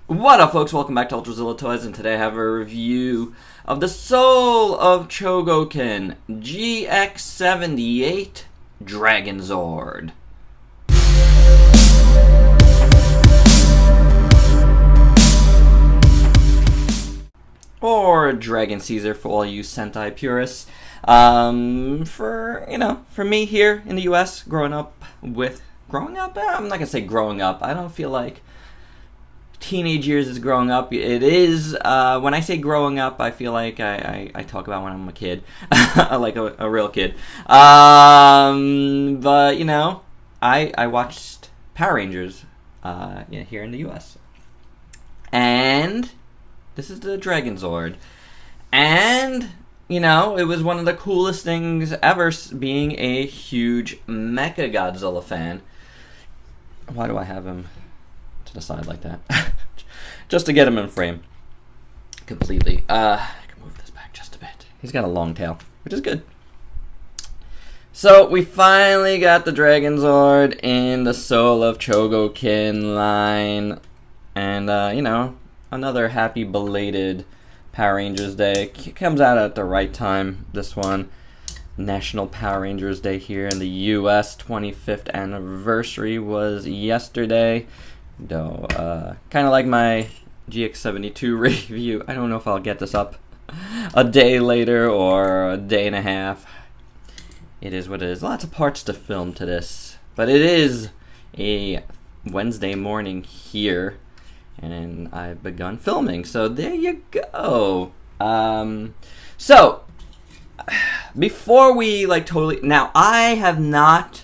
What up, folks? Welcome back to Ultrazilla Toys, and today I have a review of the Soul of Chogokin GX-78 Dragonzord. Or Dragon Caesar for all you Sentai purists. For me here in the US, I'm not gonna say growing up. I don't feel like teenage years is growing up. It is, when I say growing up, I feel like I talk about when I'm a kid, like a real kid. But, I watched Power Rangers, here in the US. And this is the Dragonzord. And, it was one of the coolest things ever, being a huge Mechagodzilla fan. Why do I have him to the side like that? Just to get him in frame completely. I can move this back just a bit. He's got a long tail, which is good. So we finally got the Dragonzord in the Soul of Chogokin line, and another happy belated Power Rangers Day. It comes out at the right time, this one. National Power Rangers Day here in the US. 25th anniversary was yesterday. Though, kind of like my GX-72 review, I don't know if I'll get this up a day later or a day and a half. It is what it is. Lots of parts to film to this. But it is a Wednesday morning here, and I've begun filming. So there you go. So, before we, now, I have not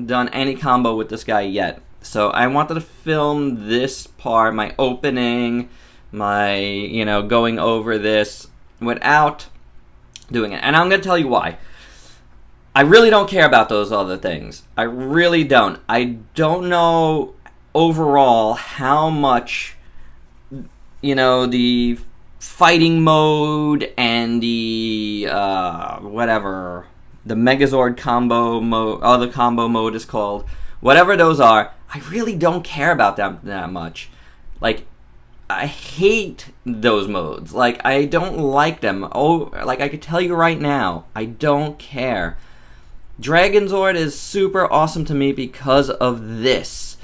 done any combo with this guy yet. So I wanted to film this part, my opening, my, going over this without doing it. And I'm going to tell you why. I really don't care about those other things. I really don't. I don't know overall how much, the fighting mode and the, the Megazord combo mode, the combo mode is called, whatever those are, I really don't care about them that much. I hate those modes. I don't like them. I could tell you right now, I don't care. Dragonzord is super awesome to me because of this.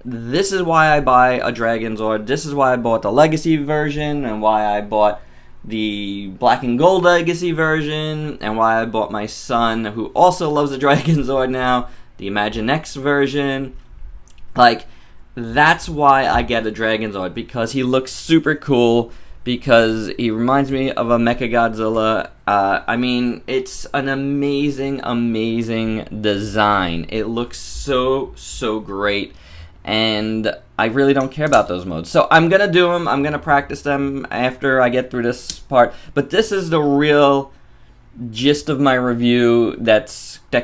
This is why I buy a Dragonzord. This is why I bought the Legacy version, and why I bought the Black and Gold Legacy version, and why I bought my son, who also loves the Dragonzord now, the Imagine X version. That's why I get a Dragonzord, because he looks super cool, because he reminds me of a Mechagodzilla. It's an amazing, amazing design. It looks so great, and I really don't care about those modes. So I'm going to do them. I'm going to practice them after I get through this part. But this is the real gist of my review that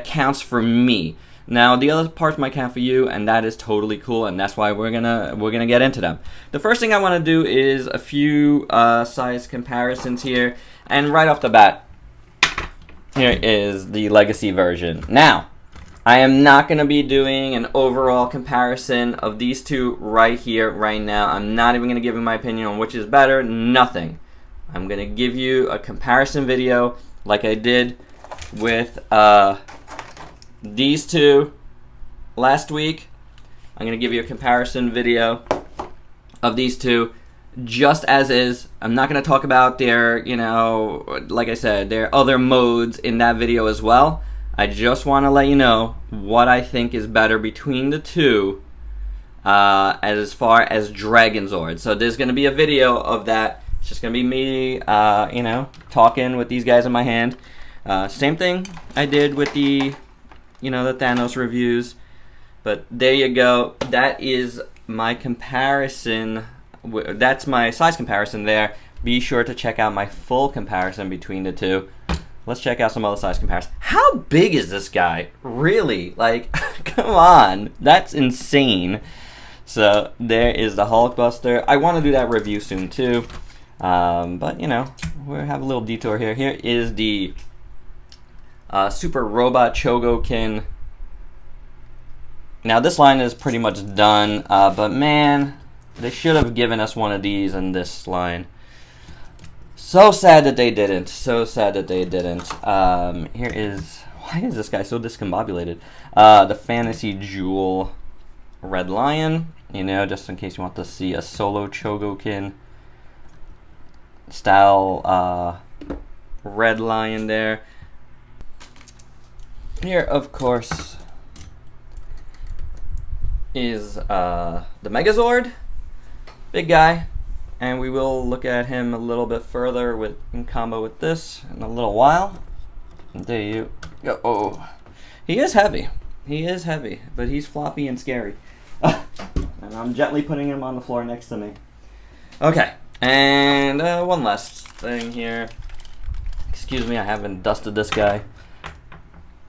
counts for me. Now, the other parts might count for you, and that is totally cool, and that's why we're gonna get into them. The first thing I want to do is a few size comparisons here. And right off the bat, here is the Legacy version. Now, I am not going to be doing an overall comparison of these two right here, right now. I'm not even going to give you my opinion on which is better. Nothing. I'm going to give you a comparison video like I did with these two last week. I'm going to give you a comparison video of these two just as is. I'm not going to talk about their, like I said, their other modes in that video as well. I just want to let you know what I think is better between the two as far as Dragonzord. So there's going to be a video of that. It's just going to be me, talking with these guys in my hand. Same thing I did with the Thanos reviews. But there you go. That is my comparison. That's my size comparison there. Be sure to check out my full comparison between the two. Let's check out some other size comparison. How big is this guy? Really? Come on. That's insane. So, there is the Hulkbuster. I want to do that review soon, too. But, we'll have a little detour here. Here is the Super Robot Chogokin Now this line is pretty much done, but man, they should have given us one of these in this line. So sad that they didn't. So sad that they didn't. Here is, why is this guy so discombobulated? The Fantasy Jewel Red Lion, you know, just in case you want to see a solo Chogokin style Red Lion there. Here, of course, is the Megazord, big guy, and we will look at him a little bit further in combo with this in a little while. And there you go. Oh, he is heavy. He is heavy, but he's floppy and scary. And I'm gently putting him on the floor next to me. Okay, and one last thing here. Excuse me, I haven't dusted this guy.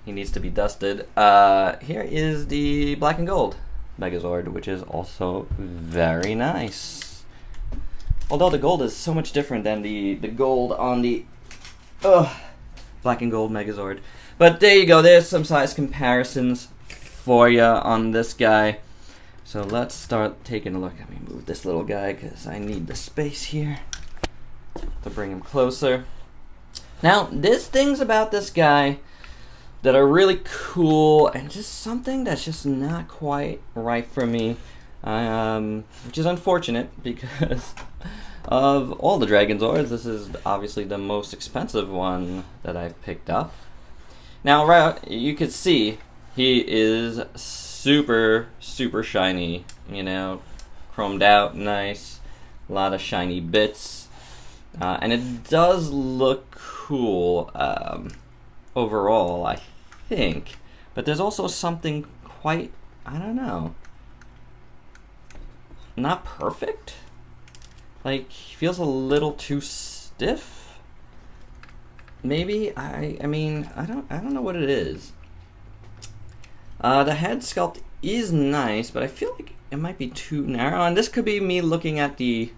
He needs to be dusted. Here is the black and gold Megazord, which is also very nice. Although the gold is so much different than the gold on the black and gold Megazord. But there you go, there's some size comparisons for you on this guy. So let's start taking a look. Let me move this little guy because I need the space here to bring him closer. Now, there's things about this guy that are really cool and just something that's just not quite right for me, which is unfortunate because of all the Dragonzords, this is obviously the most expensive one that I've picked up. Now, right, you could see he is super, super shiny, you know, chromed out, nice, a lot of shiny bits, and it does look cool overall, I think, but there's also something quite, I don't know, not perfect. Like, feels a little too stiff. Maybe I mean I don't know what it is. The head sculpt is nice, but I feel like it might be too narrow. And this could be me looking at the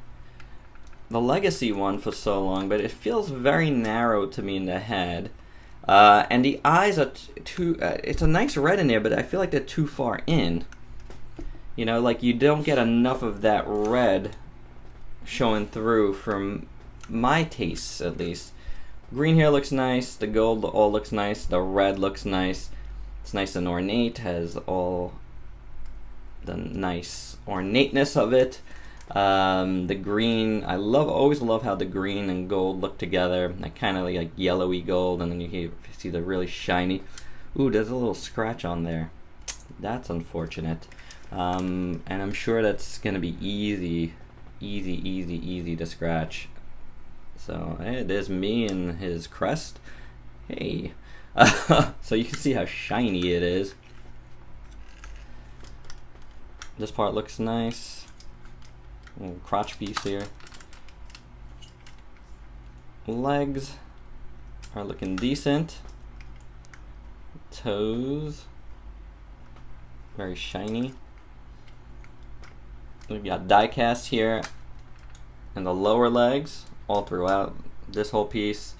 Legacy one for so long, but it feels very narrow to me in the head. And the eyes are too, it's a nice red in there, but I feel like they're too far in. You know, like you don't get enough of that red showing through from my tastes, at least. Green here looks nice, the gold all looks nice, the red looks nice. It's nice and ornate, has all the nice ornateness of it. The green, I always love how the green and gold look together. That kind of like yellowy gold, and then you see the really shiny. Ooh, there's a little scratch on there. That's unfortunate. And I'm sure that's gonna be easy to scratch. So hey, there's me and his crest. Hey. So you can see how shiny it is. This part looks nice. Little crotch piece here. Legs are looking decent. Toes, very shiny. We've got die cast here and the lower legs all throughout this whole piece.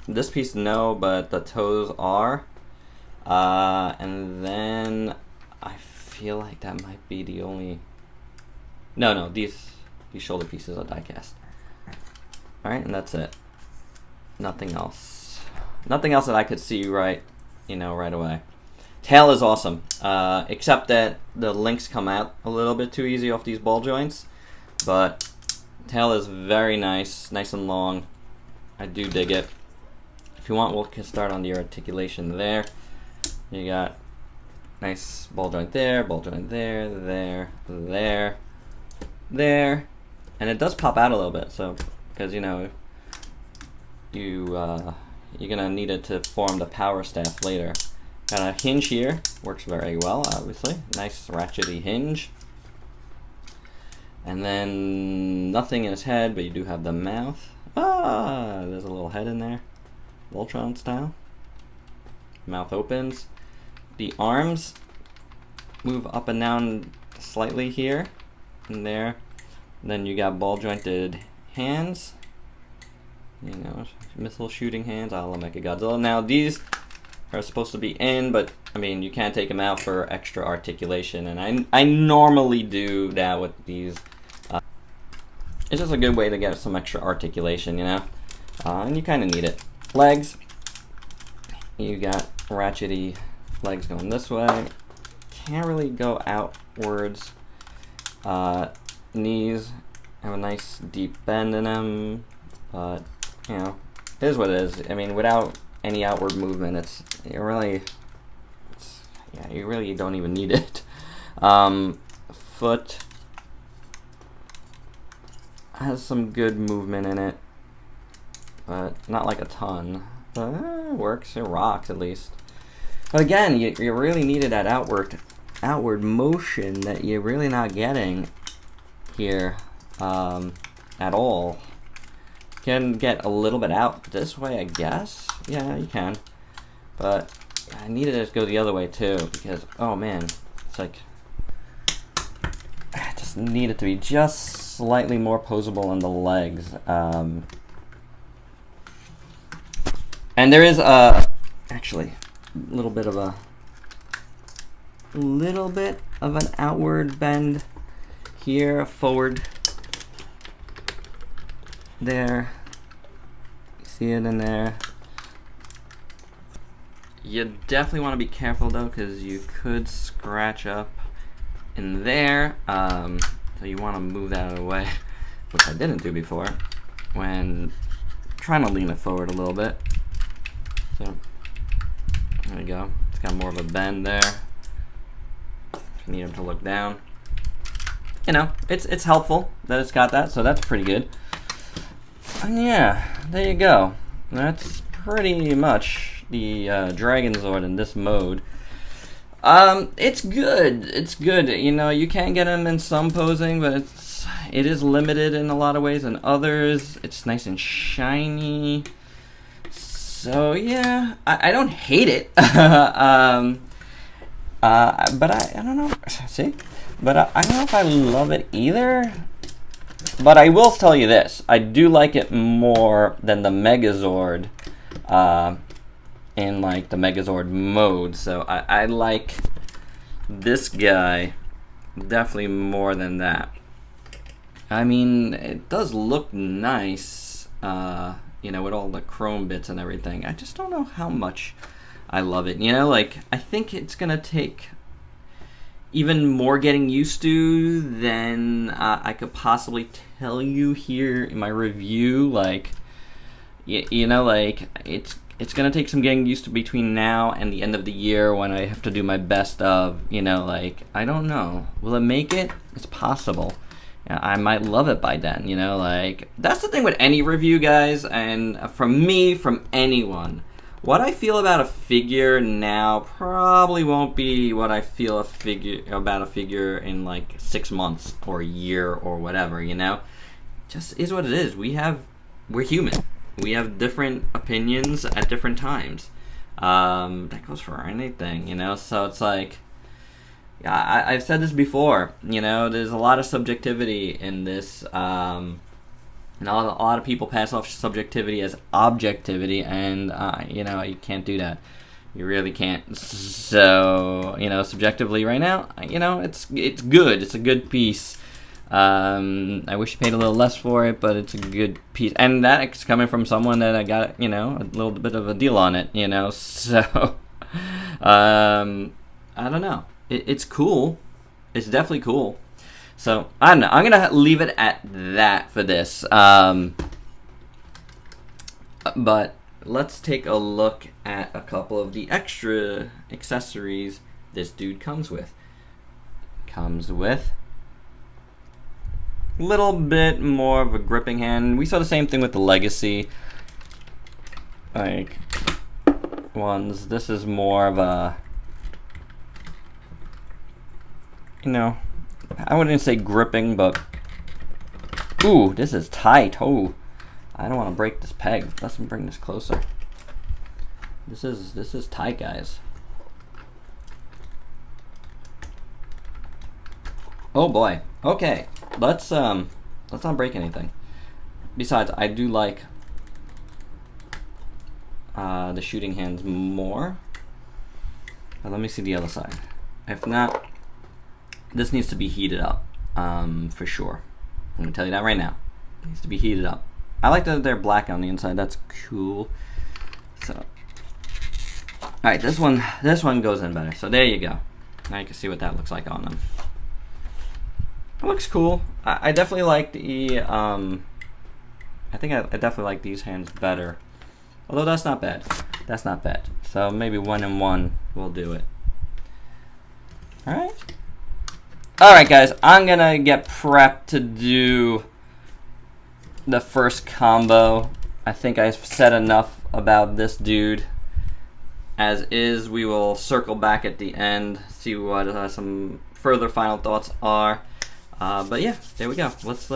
This piece no, but the toes are. And then I feel like that might be the only. No, these shoulder pieces are die cast. All right, and that's it. Nothing else. Nothing else that I could see right away. Tail is awesome, except that the links come out a little bit too easy off these ball joints. But tail is very nice and long. I do dig it. If you want, we'll start on the articulation there. You got nice ball joint there, there, and it does pop out a little bit. So, because you're gonna need it to form the power staff later. Got a hinge here, works very well, obviously. Nice ratchety hinge. And then nothing in his head, but you do have the mouth. There's a little head in there. Voltron style. Mouth opens. The arms move up and down slightly here and there. Then you got ball jointed hands. Missile shooting hands, a la Mechagodzilla. Now these are supposed to be in, but I mean, you can't take them out for extra articulation, and I normally do that with these. It's just a good way to get some extra articulation, you know, and you kind of need it. Legs, you got ratchety legs going this way. Can't really go outwards. Knees have a nice deep bend in them, but you know, it is what it is. I mean, without any outward movement, you really don't even need it. Foot has some good movement in it, but not like a ton. But it works. It rocks at least. But again, you really needed that outward motion that you're really not getting here at all. You can get a little bit out this way, I guess. Yeah, you can. But I needed it to go the other way too, because oh man, it's like I just need it to be just slightly more posable on the legs. And there is actually a little bit of an outward bend here, forward there. You see it in there. You definitely want to be careful though, because you could scratch up in there. So you want to move that out of the way, which I didn't do before when trying to lean it forward a little bit. So there we go. It's got more of a bend there. You need them to look down. You know, it's helpful that it's got that, so that's pretty good. And yeah, there you go. That's pretty much the Dragonzord in this mode. It's good. It's good. You know, you can get them in some posing, but it is limited in a lot of ways. In others, it's nice and shiny. So yeah, I don't hate it. But I don't know. See, but I don't know if I love it either. But I will tell you this: I do like it more than the Megazord. In like the Megazord mode, so I like this guy definitely more than that. I mean, it does look nice, you know, with all the chrome bits and everything. I just don't know how much I love it. You know, like I think it's gonna take even more getting used to than I could possibly tell you here in my review. Like, you know, like it's going to take some getting used to between now and the end of the year when I have to do my best of, you know, like, I don't know. Will it make it? It's possible. I might love it by then, you know, like, that's the thing with any review, guys, and from me, from anyone. What I feel about a figure now probably won't be what I feel about a figure in, like, 6 months or a year or whatever, you know? Just is what it is. We're human. We have different opinions at different times. That goes for anything, you know? So it's like, yeah, I've said this before, you know, there's a lot of subjectivity in this. And a lot of people pass off subjectivity as objectivity, and, you know, you can't do that. You really can't. So, you know, subjectively right now, you know, it's good. It's a good piece. I wish you paid a little less for it, but it's a good piece. And that's coming from someone that I got, you know, a little bit of a deal on it, you know. So, I don't know. It's cool. It's definitely cool. So, I don't know. I'm going to leave it at that for this. But let's take a look at a couple of the extra accessories this dude comes with. Little bit more of a gripping hand. We saw the same thing with the Legacy like ones. This is more of a, you know, I wouldn't say gripping, but ooh, this is tight. Oh, I don't want to break this peg. Let's bring this closer. This is tight, guys. Oh boy. Okay. Let's not break anything. Besides, I do like the shooting hands more. But let me see the other side. If not, this needs to be heated up, for sure. I'm gonna tell you that right now. It needs to be heated up. I like that they're black on the inside. That's cool. So, all right, this one goes in better. So there you go. Now you can see what that looks like on them. It looks cool. I definitely like the. I think I definitely like these hands better. Although that's not bad. That's not bad. So maybe 1 and 1 will do it. All right. All right, guys. I'm gonna get prepped to do the first combo. I think I've said enough about this dude. As is, we will circle back at the end, see what some further final thoughts are. But yeah, there we go. Let's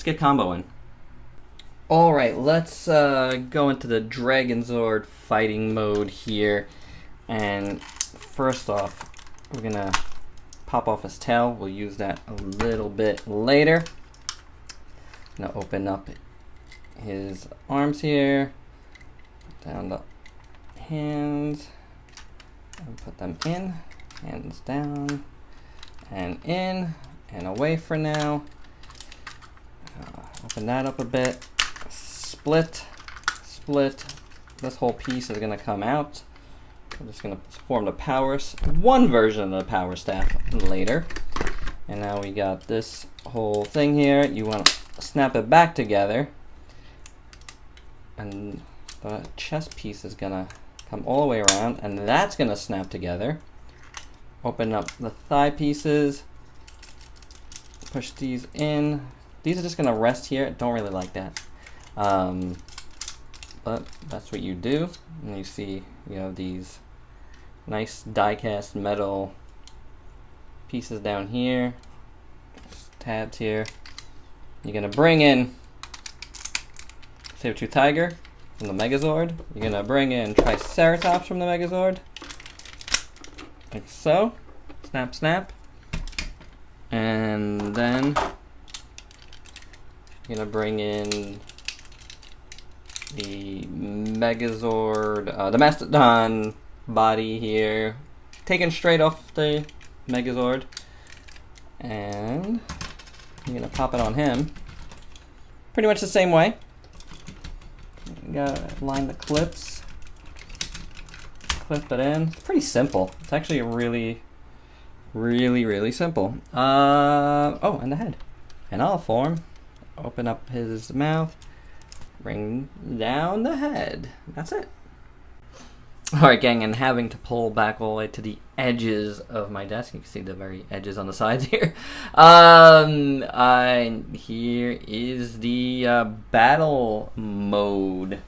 get comboing. All right, let's go into the Dragonzord fighting mode here. And first off, we're gonna pop off his tail. We'll use that a little bit later. Gonna open up his arms here, down the hands, and put them in, hands down, and in, and away for now. Open that up a bit, split. This whole piece is gonna come out. I'm just gonna form the one version of the power staff later. And now we got this whole thing here. You wanna snap it back together, and the chest piece is gonna come all the way around, and that's gonna snap together. Open up the thigh pieces, push these in. These are just gonna rest here. Don't really like that, but that's what you do. And you see, you know, these nice die-cast metal pieces down here, tabs here. You're gonna bring in Saber-tooth Tiger from the Megazord. You're gonna bring in Triceratops from the Megazord, like so. Snap, snap. And then you're gonna bring in the Megazord, the Mastodon body here, taken straight off the Megazord, and you're gonna pop it on him. Pretty much the same way. You gotta line the clips, clip it in. It's pretty simple. It's actually really simple. Oh, and the head. And I'll form. Open up his mouth, bring down the head. That's it. Alright, gang, and having to pull back all the way to the edges of my desk. You can see the very edges on the sides here. Here is the battle mode.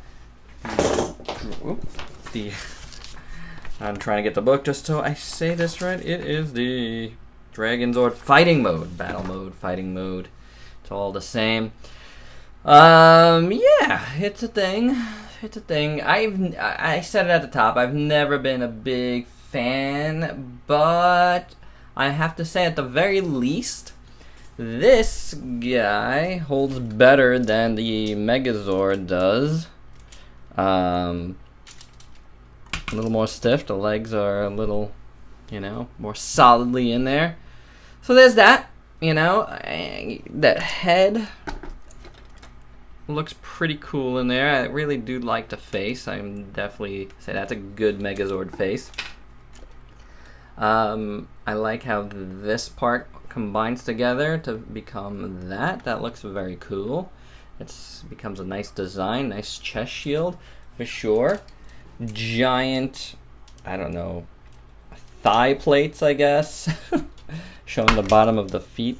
I'm trying to get the book just so I say this right. It is the Dragonzord fighting mode. Battle mode, fighting mode. It's all the same. Yeah, it's a thing. It's a thing. I said it at the top. I've never been a big fan, but I have to say, at the very least, this guy holds better than the Megazord does. A little more stiff. The legs are a little, you know, more solidly in there. So there's that. You know, that head looks pretty cool in there. I really do like the face. I'm definitely say that's a good Megazord face. I like how this part combines together to become that. That looks very cool. It becomes a nice design, nice chest shield for sure. Giant, I don't know, thigh plates, I guess, showing the bottom of the feet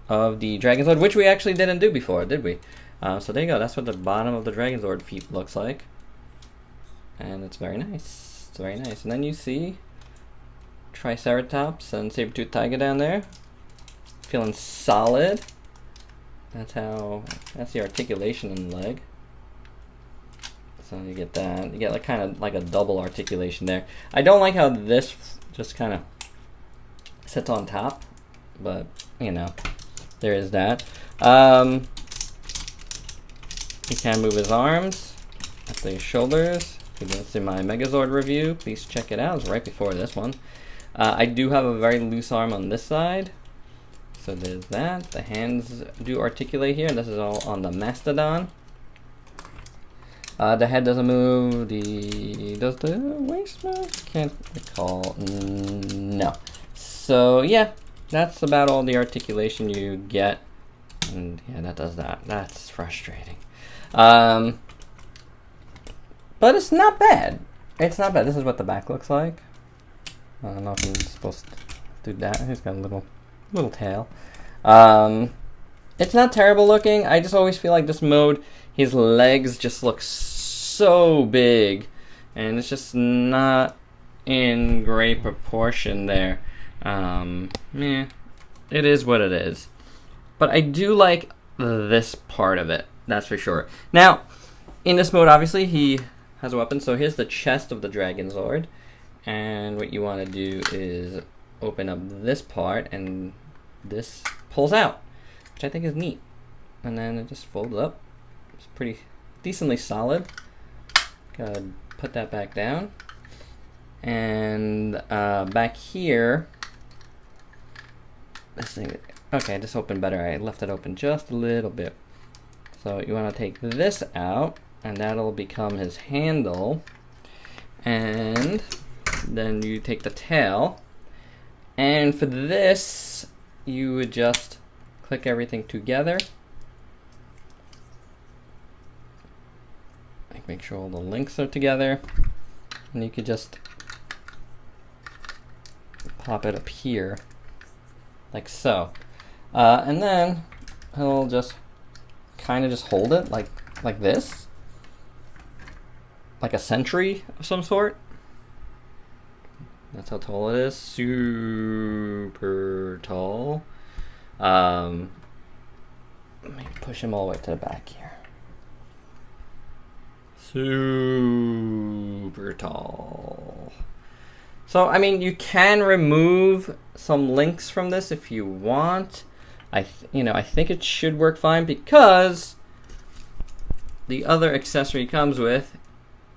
of the Dragonzord, which we actually didn't do before, did we? So there you go. That's what the bottom of the Dragonzord feet looks like. And it's very nice. It's very nice. And then you see Triceratops and Saber-tooth Tiger down there. Feeling solid. That's the articulation in the leg. So you get that. You get like kind of like a double articulation there. I don't like how this just kind of sits on top. But, you know, there is that. He can move his arms at the shoulders. you didn't see my Megazord review, please check it out. It's right before this one. I do have a very loose arm on this side. So there's that. The hands do articulate here, and this is all on the Mastodon. The head doesn't move. Does the waist move? Can't recall. No. So yeah, that's about all the articulation you get. And yeah, that does that. That's frustrating. But it's not bad. It's not bad. This is what the back looks like. I don't know if I'm supposed to do that. He's got a little tail. It's not terrible looking. I just always feel like this mode, his legs just look so big, and it's just not in great proportion there. Yeah, it is what it is. But I do like this part of it, that's for sure. Now, in this mode, obviously, he has a weapon. So here's the chest of the Dragonzord. And what you want to do is open up this part, and this pulls out, which I think is neat. And then it just folds up. It's pretty decently solid. Gotta put that back down. And back here, this thing, okay, this opened better. I left it open just a little bit. So you want to take this out, and that'll become his handle. And then you take the tail, and for this you would just click everything together, like make sure all the links are together, and you could just pop it up here like so, and then he'll just kind of just hold it like this, like a sentry of some sort. That's how tall it is. Super tall. Let me push him all the way to the back here. Super tall. So, I mean, you can remove some links from this if you want. I think it should work fine, because the other accessory it comes with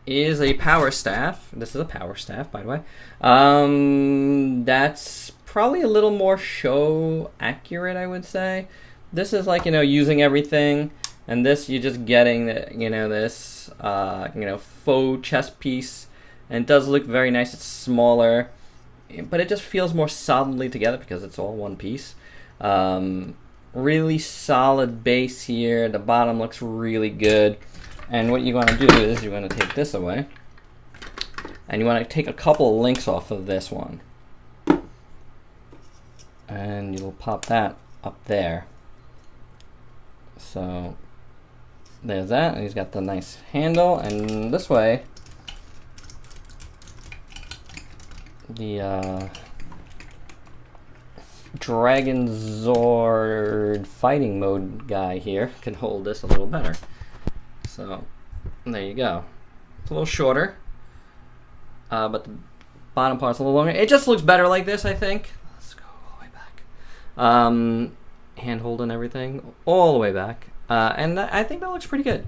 is a power staff. This is a power staff, by the way. That's probably a little more show accurate, I would say. This is like, using everything, and this you're just getting, this, faux chest piece, and it does look very nice. It's smaller, but it just feels more solidly together because it's all one piece. Really solid base here. The bottom looks really good. And what you want to do is you want to take this away, and you want to take a couple of links off of this one, and you'll pop that up there. So there's that, and he's got the nice handle, and this way the Dragonzord fighting mode guy here can hold this a little better. So there you go. It's a little shorter, but the bottom part's a little longer. It just looks better like this, I think. Let's go all the way back. Handhold and everything all the way back, and I think that looks pretty good.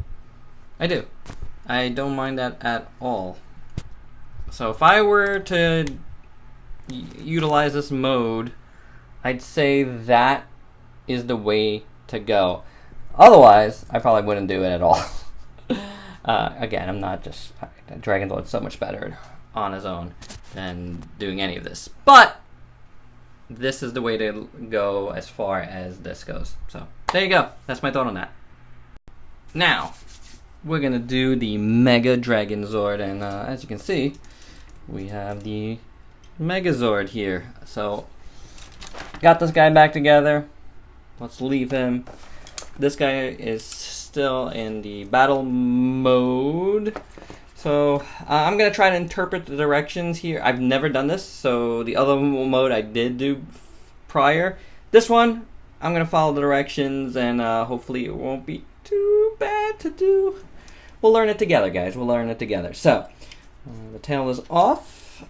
I do. I don't mind that at all. So if I were to utilize this mode, I'd say that is the way to go. Otherwise, I probably wouldn't do it at all. Again, I'm not just... Dragonzord's so much better on his own than doing any of this. But this is the way to go as far as this goes. So, there you go. That's my thought on that. Now, we're going to do the Mega Dragonzord. And as you can see, we have the Megazord here. So, got this guy back together. Let's leave him. This guy is still in the battle mode. So I'm going to try to interpret the directions here. I've never done this, so the other mode I did do prior. This one, I'm going to follow the directions, and hopefully it won't be too bad to do. We'll learn it together, guys. We'll learn it together. So the tail is off.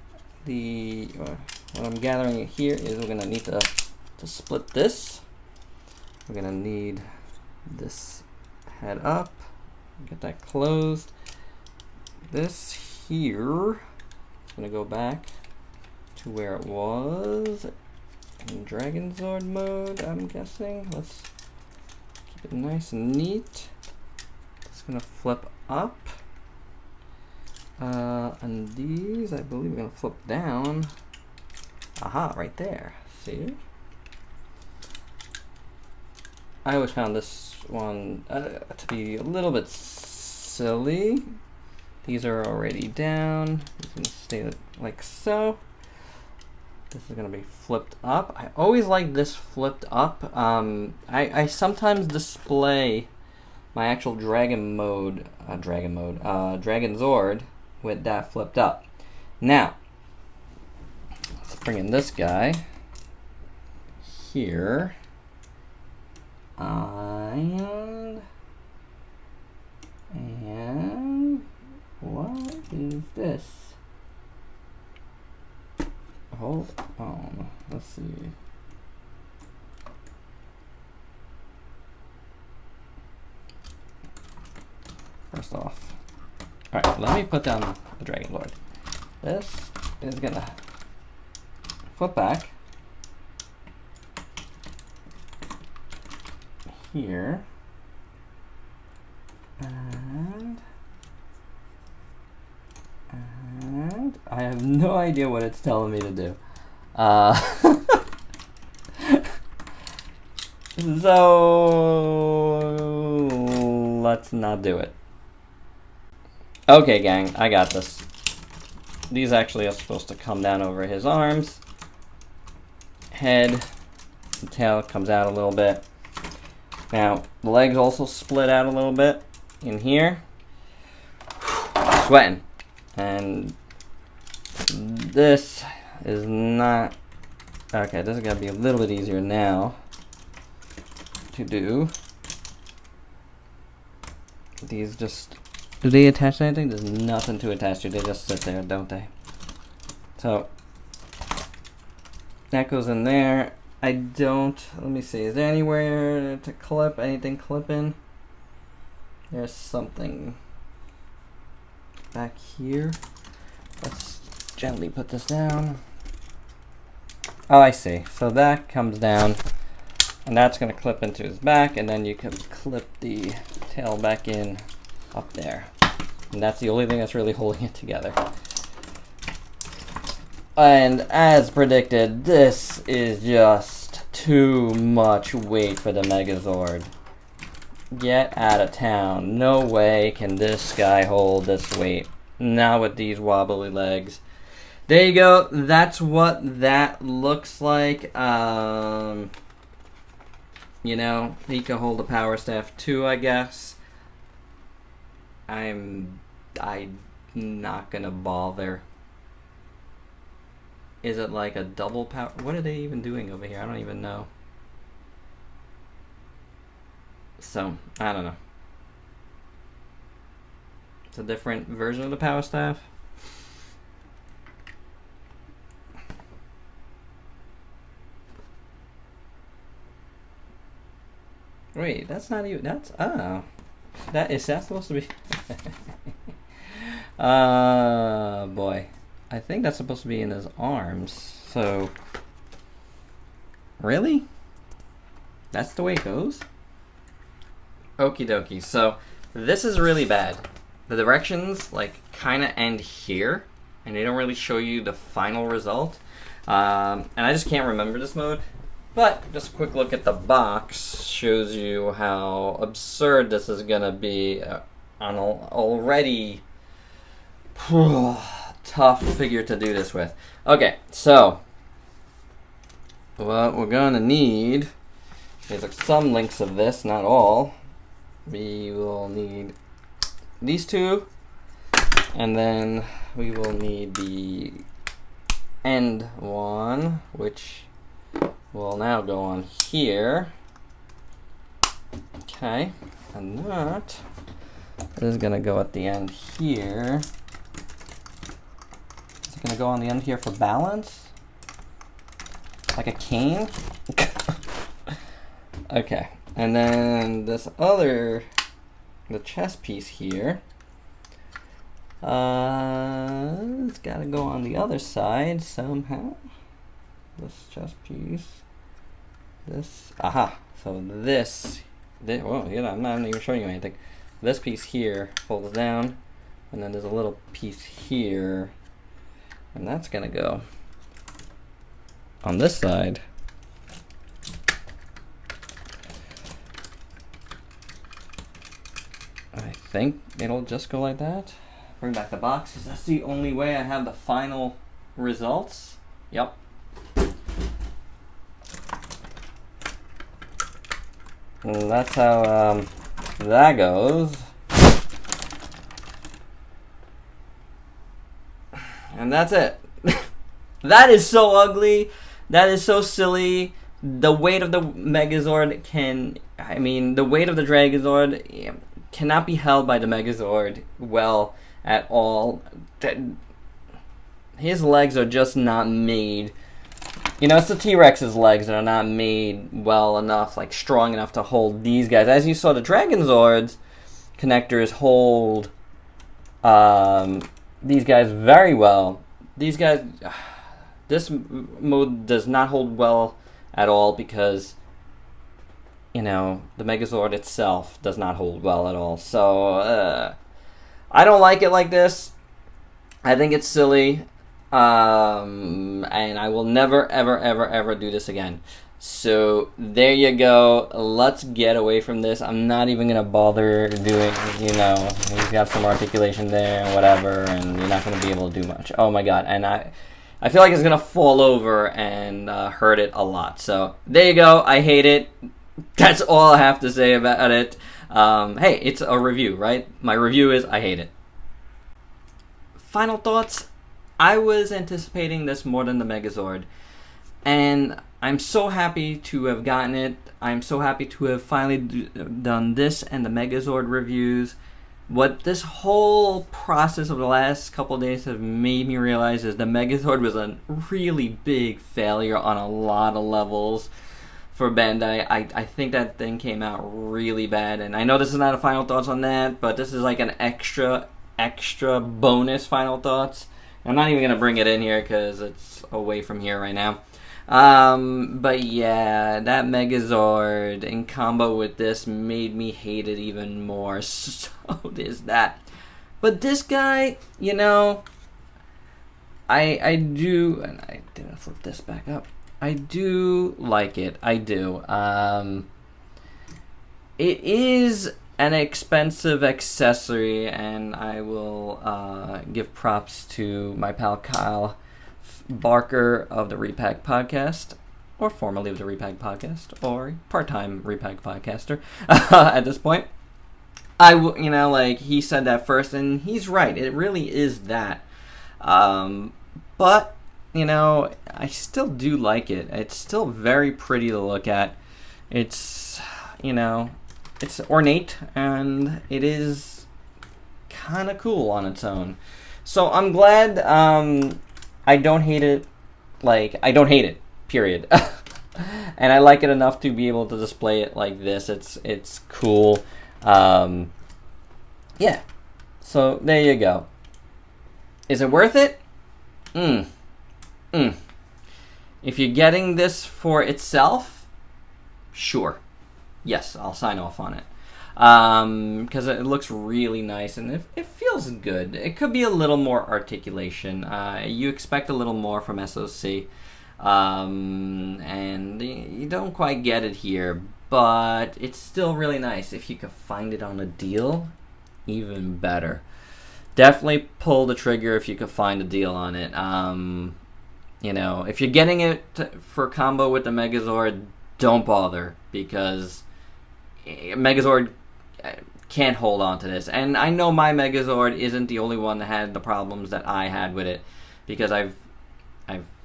What I'm gathering here is we're going to need to split this. We're going to need this head up, get that closed. This here. It's gonna go back to where it was in Dragonzord mode, I'm guessing. Let's keep it nice and neat. It's gonna flip up. And these, I believe, are gonna flip down. Aha, right there. See? I always found this one to be a little bit silly. These are already down. It's gonna stay like so. This is gonna be flipped up. I always like this flipped up. I sometimes display my actual Dragonzord with that flipped up. Now, let's bring in this guy here. And what is this? Hold on, let's see. First off, all right, let me put down the Dragonzord. This is gonna flip back here, and I have no idea what it's telling me to do. So let's not do it. Okay, gang, I got this. These actually are supposed to come down over his arms. Head, the tail comes out a little bit. Now, the legs also split out a little bit in here. Sweating. And this is not... Okay, this is going to be a little bit easier now to do. These just... Do they attach to anything? There's nothing to attach to. They just sit there, don't they? So, that goes in there. I don't... Let me see. Is there anywhere to clip? Anything clipping? There's something back here. Let's gently put this down. Oh, I see. So that comes down, and that's going to clip into his back, and then you can clip the tail back in up there. And that's the only thing that's really holding it together. And as predicted, this is just too much weight for the Megazord. Get out of town. No way can this guy hold this weight. Not with these wobbly legs. There you go. That's what that looks like. You know, he can hold a power staff too, I guess. I'm not gonna bother. Is it like a double power? What are they even doing over here? I don't even know. So, I don't know. It's a different version of the power staff. Wait, that's not even, that's, oh. That supposed to be? Boy. I think that's supposed to be in his arms. So, really? That's the way it goes? Okie dokie. So, this is really bad. The directions, like, kind of end here, and they don't really show you the final result. And I just can't remember this mode. But, just a quick look at the box shows you how absurd this is going to be on an already tough figure to do this with. Okay, so, what we're going to need is some links of this, not all. We will need these two, and then we will need the end one, which will now go on here. Okay, and that is going to go at the end here. Is it going to go on the end here for balance? Like a cane? Okay, and then this other, the chest piece here, It's got to go on the other side somehow. This chest piece. This. Aha. So this. Whoa, you know, I'm not even showing you anything. This piece here folds down, and then there's a little piece here, and that's gonna go on this side. I think it'll just go like that. Bring back the box, because that's the only way I have the final results. Yep. And that's how that goes. And that's it. That is so ugly. That is so silly. The weight of the Megazord the weight of the Dragonzord cannot be held by the Megazord well at all. His legs are just not made. You know, it's the T-Rex's legs that are not made well enough, like strong enough to hold these guys. As you saw, the Dragonzord's connectors hold these guys very well. These guys, this mode does not hold well at all because, you know, the Megazord itself does not hold well at all. So, I don't like it like this. I think it's silly. And I will never, ever, ever, ever do this again. So, there you go. Let's get away from this. I'm not even going to bother doing, you know, he's got some articulation there and whatever, and you're not going to be able to do much. Oh my god, and I feel like it's going to fall over and hurt it a lot. So, there you go. I hate it. That's all I have to say about it. Hey, it's a review, right? My review is I hate it. Final thoughts. I was anticipating this more than the Megazord, and I'm so happy to have gotten it. I'm so happy to have finally done this and the Megazord reviews. What this whole process of the last couple of days have made me realize is the Megazord was a really big failure on a lot of levels for Bandai. I think that thing came out really bad, and I know this is not a final thoughts on that, but this is like an extra bonus final thoughts. I'm not even going to bring it in here because it's away from here right now. But yeah, that Megazord in combo with this made me hate it even more. So there's that. But this guy, you know, I do, and I didn't flip this back up. I do like it. I do. It is an expensive accessory, and I will give props to my pal Kyle Barker of the Repack Podcast, or formerly of the Repack Podcast, or part-time Repack Podcaster at this point. You know, like, he said that first, and he's right. It really is that. But, you know, I still do like it. It's still very pretty to look at. It's, you know, it's ornate, and it is kind of cool on its own. So I'm glad I don't hate it. Like, I don't hate it, period. And I like it enough to be able to display it like this. It's cool. Yeah. So there you go. Is it worth it? If you're getting this for itself, sure. Yes, I'll sign off on it. Because it looks really nice, and it feels good. It could be a little more articulation. You expect a little more from SOC. And you don't quite get it here, but it's still really nice. If you could find it on a deal, even better. Definitely pull the trigger if you could find a deal on it. You know, if you're getting it for combo with the Megazord, don't bother, because Megazord can't hold on to this. And I know my Megazord isn't the only one that had the problems that I had with it, because I've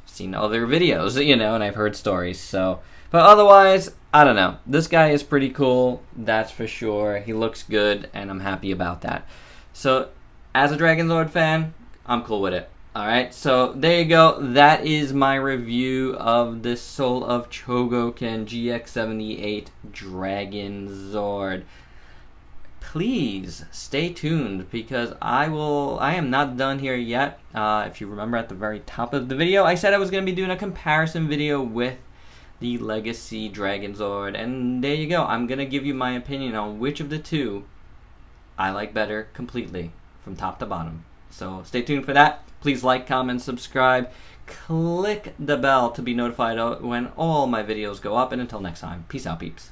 seen other videos, you know, and I've heard stories. So, but otherwise, I don't know. This guy is pretty cool, that's for sure. He looks good, and I'm happy about that. So, as a Dragonzord fan, I'm cool with it. Alright, so there you go. That is my review of the Soul of Chogokin GX-78 Dragonzord. please stay tuned, because I am not done here yet. If you remember at the very top of the video, I said I was going to be doing a comparison video with the Legacy Dragonzord, and there you go. I'm going to give you my opinion on which of the two I like better completely, from top to bottom. So stay tuned for that. Please like, comment, subscribe. Click the bell to be notified when all my videos go up, and until next time, peace out, peeps.